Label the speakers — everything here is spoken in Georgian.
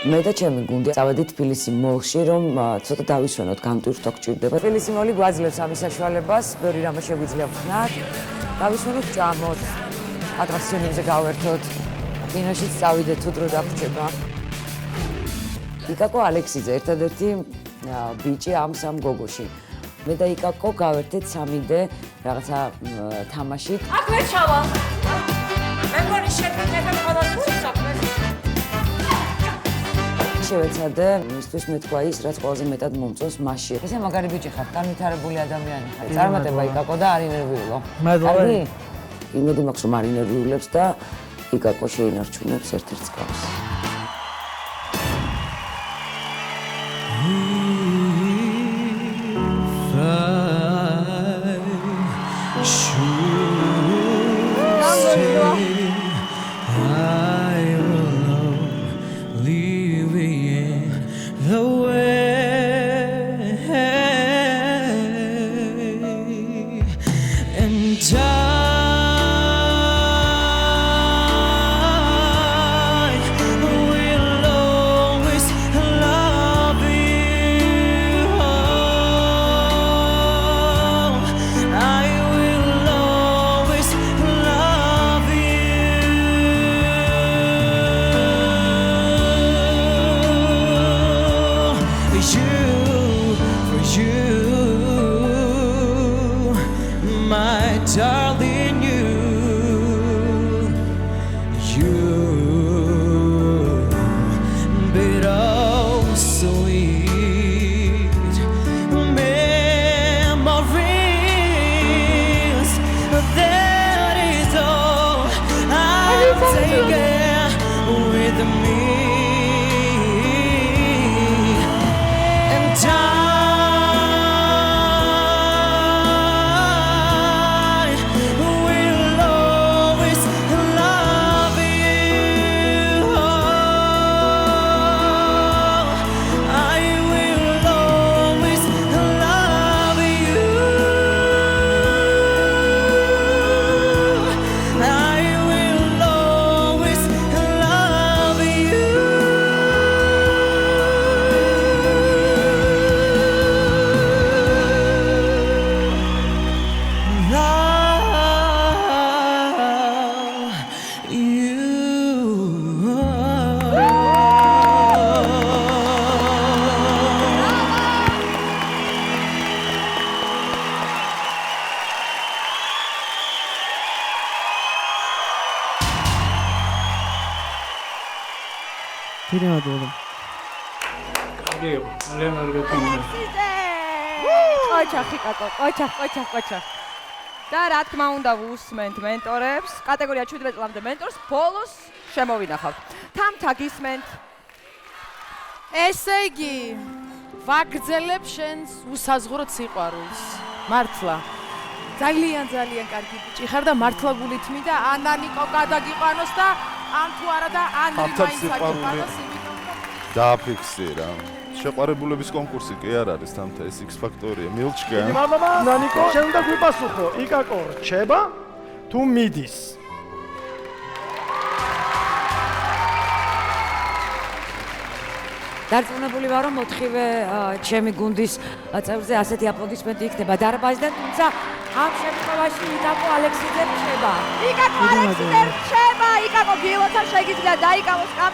Speaker 1: მე და ჩემი გუნდი წავედით თბილისი მოლში, რომ ცოტა დავისვენოთ, გამტვირთო გჭირდება. თბილისი მოლი გვაძლევს ამის საშუალებას, ბევრი რამე შეგვიძლია ვხნათ. დავისვენოთ ჭამოთ, ატრაქციონებზე გავერთოთ, კინოშიც წავიდეთ თუ დრო დაგვრჩება. იკაკო ალექსიძე ერთადერთი ბიჭი ამ სამ გოგოში. მე და იკაკო გავერთეთ 3D რაღაცა თამაშით.
Speaker 2: აქ ვერ ჩავალ. მე მგონი შეფიქრება ხოლმე საქმეს.
Speaker 1: შევეცადე მისთვის მეთქვა ის, რაც ყველაზე მეტად მომწონს მასში. ესე მაგარი ბიჭი ხარ, განვითარებული ადამიანი ხარ. წარმატება იკაკო და არ ინერვიულო.
Speaker 3: მადლობა.
Speaker 1: იმედი მაქვს რომ არ ინერვიულებს და იკაკო შეინარჩუნებს ერთ-ერთ გავს.
Speaker 4: Darling, you bittersweet memories. That is all I'll take it with me. And
Speaker 3: Pirmadolo.
Speaker 2: Qocha. და რა თქმა უნდა ვუსმენთ მენტორებს, კატეგორია 17 წლამდე მენტორს, ბოლოს შემოვინახავთ. თამთა გისმენთ.
Speaker 5: ესე იგი, ვაგრძელებ შენს უსაზღვრო სიყვარულს. მართლა. ძალიან კარგი ბიჭი ხარ და მართლა გულითმი და ანანიკო გადაგიყვანოს და ან თუ არა და ან მაინც აგიყვანოს იმიტომ რომ
Speaker 6: დააფიქსირა. შეყვარებულების კონკურსი კი არ არის თამთა, ეს X ფაქტორია, მილჩკა.
Speaker 3: მამა, ნანიკო, შენ უნდა გვიპასუხო, იკაკო რჩება თუ მიდის?
Speaker 1: დარწმუნებული ვარ, რომ 4-ვე ჩემი გუნდის წევრზე ასეთი აპლოდისმენტი იქნება დარბაზიდან, თუმცა ამ შემთხვევაში იკაკო ალექსიძე რჩება.
Speaker 2: იკაკო ალექსიძე რჩება, იკაკო გილოთან შეგიძლია დაიკავოს